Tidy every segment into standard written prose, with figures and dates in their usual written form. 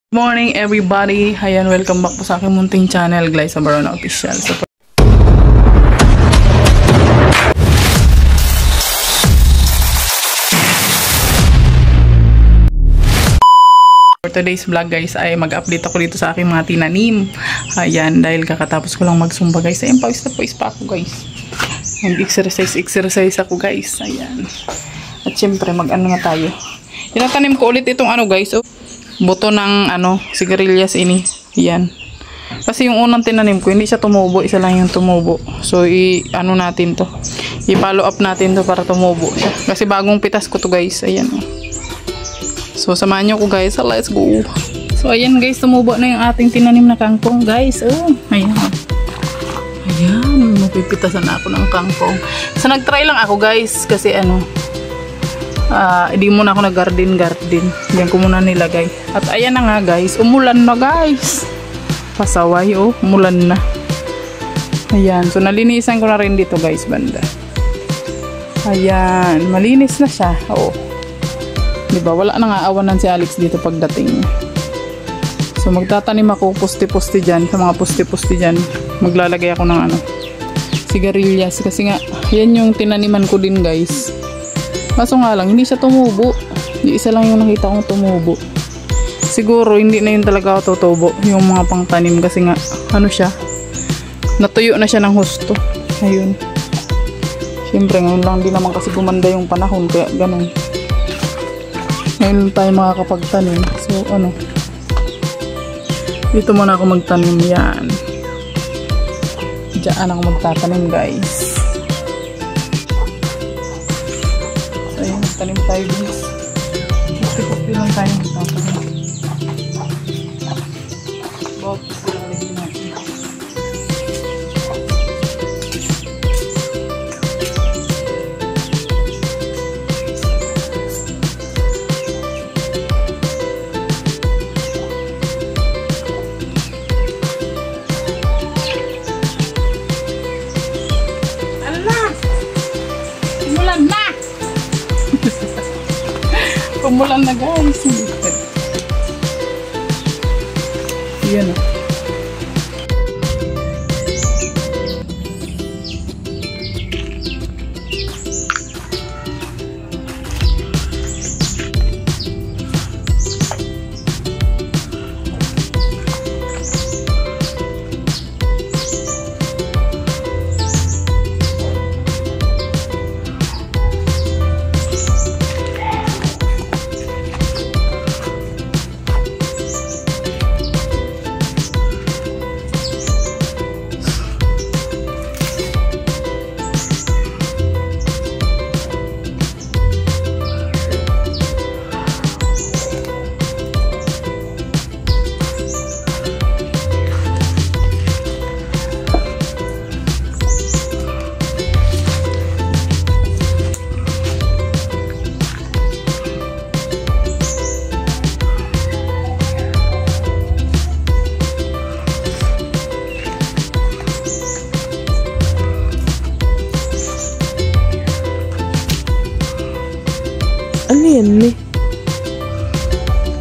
Morning everybody! Ayan, welcome back po sa aking munting channel, Glyza Barona Official. So, for today's vlog guys ay mag-update ako dito sa aking mga tinanim. Ayan, dahil kakatapos ko lang magsumba guys. Ayan, pawis na pawis pa ako guys. Mag-exercise ako guys. Ayan. At syempre mag-ano nga tayo. Tinatanim ko ulit itong ano guys. Oh. Buto ng sigarilyas ini. Yan. Kasi yung unang tinanim ko, hindi siya tumubo. Isa lang yung tumubo. So, ano natin to. I-follow up natin to para tumubo siya. Kasi bagong pitas ko to guys. Ayan. So, samahan nyo ko guys. So, let's go. So, ayan guys. Tumubo na yung ating tinanim na kangkong guys. Oh, ayan. Ayan. Mapipitasan na ako ng kangkong. So, nag-try lang ako guys. Kasi hindi muna ako nag-garden. Diyan ko muna nilagay. At ayan na nga guys. Umulan na guys. Pasaway oh. Umulan na. Ayan. So nalinisan ko na rin dito guys banda. Ayan. Malinis na siya. Oo. Diba? Wala na nga awanan si Alex dito pagdating. So magtatanim ako pusti-pusti dyan. Sa mga pusti-pusti dyan. Maglalagay ako ng sigarilyas. Kasi nga yan yung tinaniman ko din guys. Kaso nga lang, hindi siya tumubo. Isa lang yung nakita kong tumubo. Siguro, hindi na yun talaga ako tutubo. Yung mga pangtanim kasi nga, siya. Natuyo na siya ng husto. Ayun. Siyempre, ngayon lang din naman kasi gumanda yung panahon. Kaya ganun. Ngayon tayo makakapagtanim. So, dito muna ako magtanim. Yan. Diyan ako magtatanim, guys. Tanim tayo guys. Pusti-pusti lang tayo. Bawat pusti lang ulit natin. Ano na? Simulan na! Pumulan na guys. Yan o. Ano yan eh?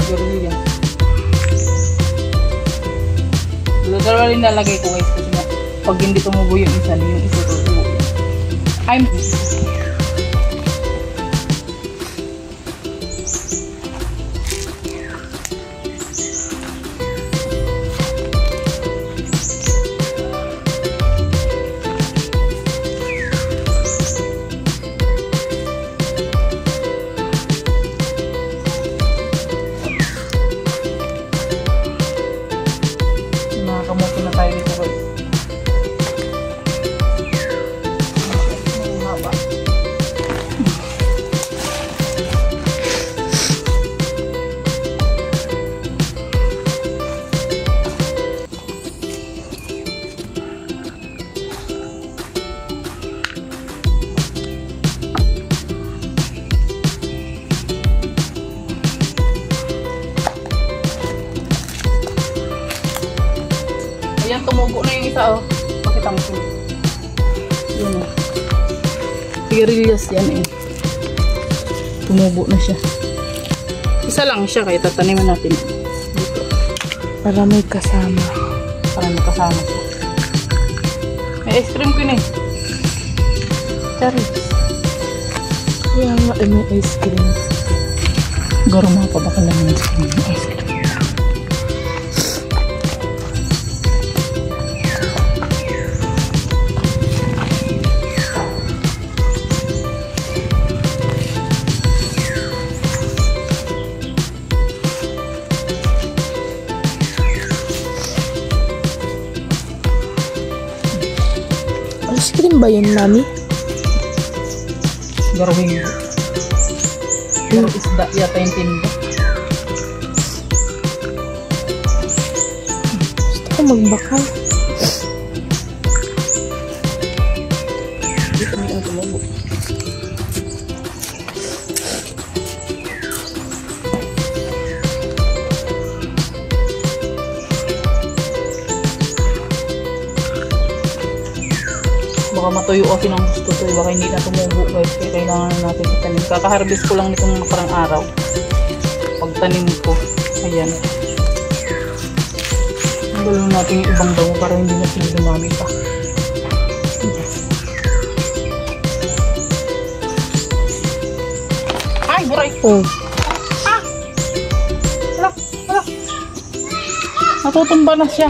Sigarilyas. Dalawa rin nalagay ko guys kasi nga pag hindi tumubo yung isa tutubo. Kamutin na tayo dito guys. Haba. Ayan, tumubo na yung isa oh. Pakita mo siya. Yan oh. Sigarilyas yan eh. Tumubo na siya. Isa lang siya kaya tataniman natin. Dito. Para may kasama. Para nakasama siya. May ice cream ko eh. Charis. Kaya nga may ice cream. Garo mga pa baka lang ice cream. Ice cream. Ice cream ba yun, Mami? Garo hindi. Garo isda yata yung tinda. Gusto ko magbakal. Dito may ang tumubo. Baka matuyo kasi ng gusto to. Baka hindi na tumubo guys. Kaya kailangan natin itanim. Kaka-harvest ko lang nitong nakarang araw. Pagtanim ko. Ayan. Tanggalin natin yung ibang daw para hindi na sila dumami pa. Ay, buray! Oh. Hala! Hala! Natutumba na siya.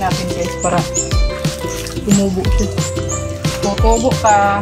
Natin guys para tumubo siya. Tutubo ka.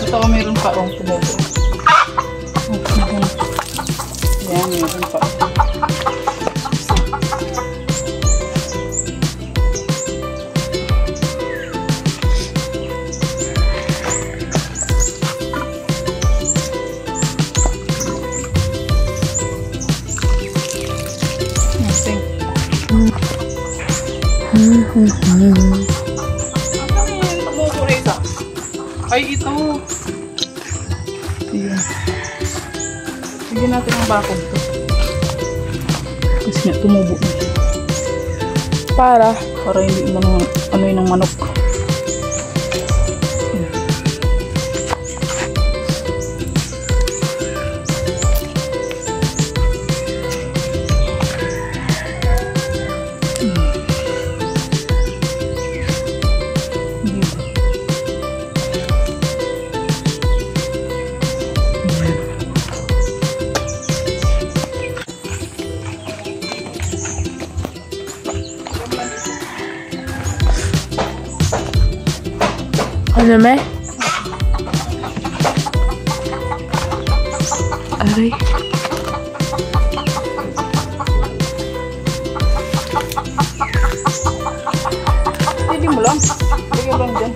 Ito meron pa akong tumubo. Ayan, meron pa. Ay, ito. Ayan. Bigyan natin ang bakod to. Kasi nga, tumubo na siya. Para hindi ano yun ang manok. Ano me? Aray. Hindi mo lang. Bigyan lang dyan.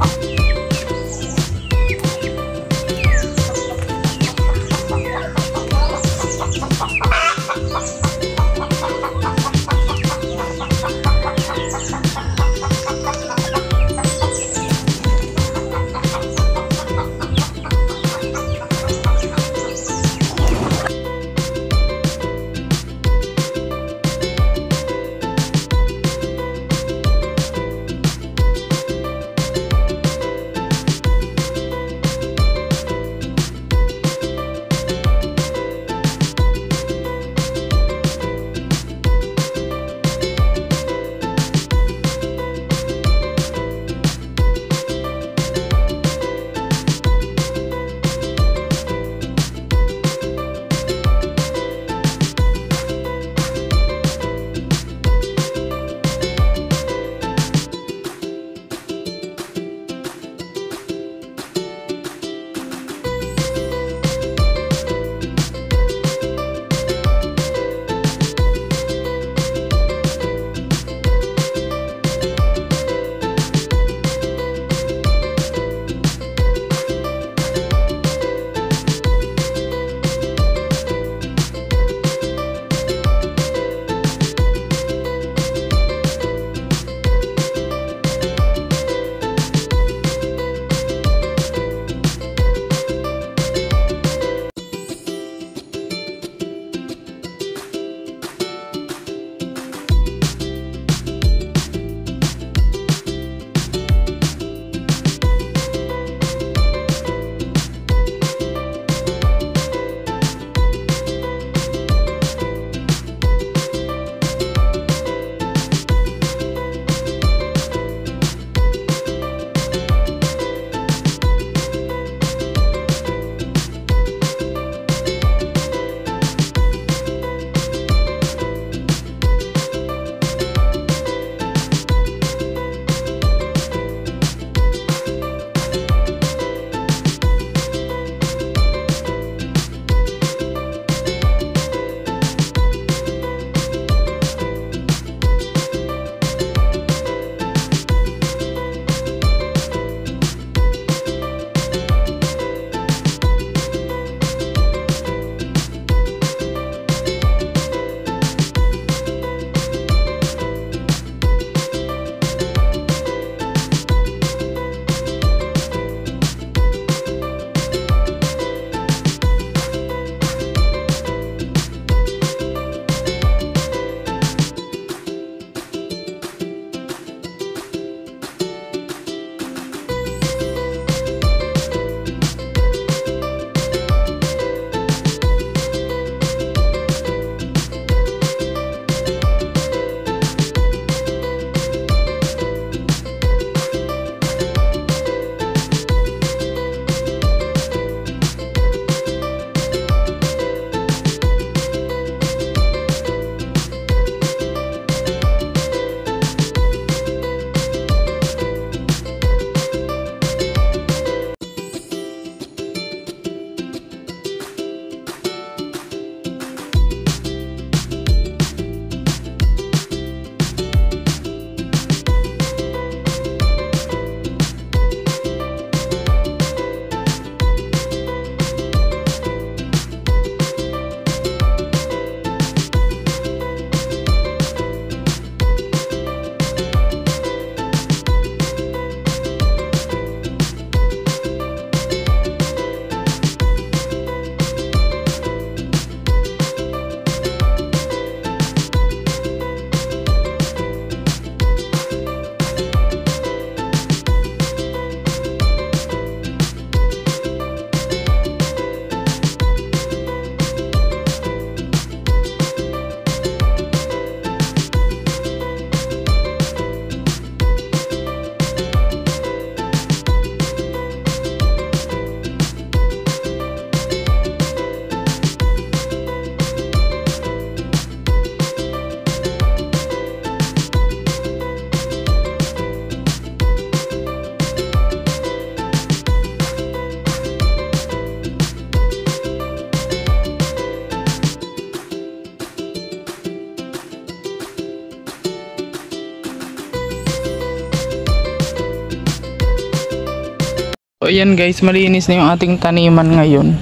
So ayan guys, malinis na yung ating taniman ngayon.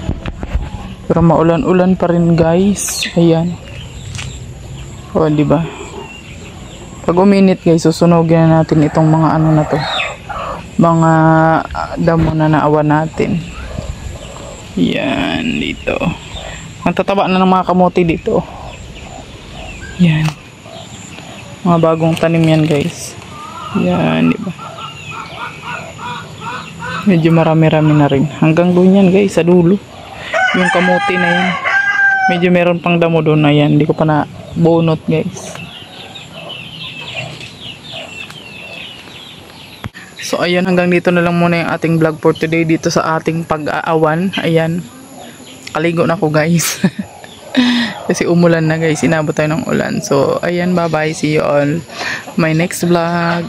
Pero maulan-ulan pa rin guys. Ayan. O, di ba? Pag uminit guys, susunogin na natin itong mga ano na to. Mga damo na naawan natin. Yan, dito. Ang tataba na ng mga kamote dito. Yan. Mga bagong tanim yan guys. Yan, di ba? Medyo marami-rami na rin. Hanggang doon yan guys, sa dulo. Yung kamote na yan. Medyo meron pang damo doon na yan. Hindi ko pa na bunot guys. So ayan, hanggang dito na lang muna yung ating vlog for today dito sa ating pag-aawan. Ayan. Kaligo na ako guys. Kasi umulan na guys. Inabot tayo ng ulan. So ayan, bye bye. See you all my next vlog.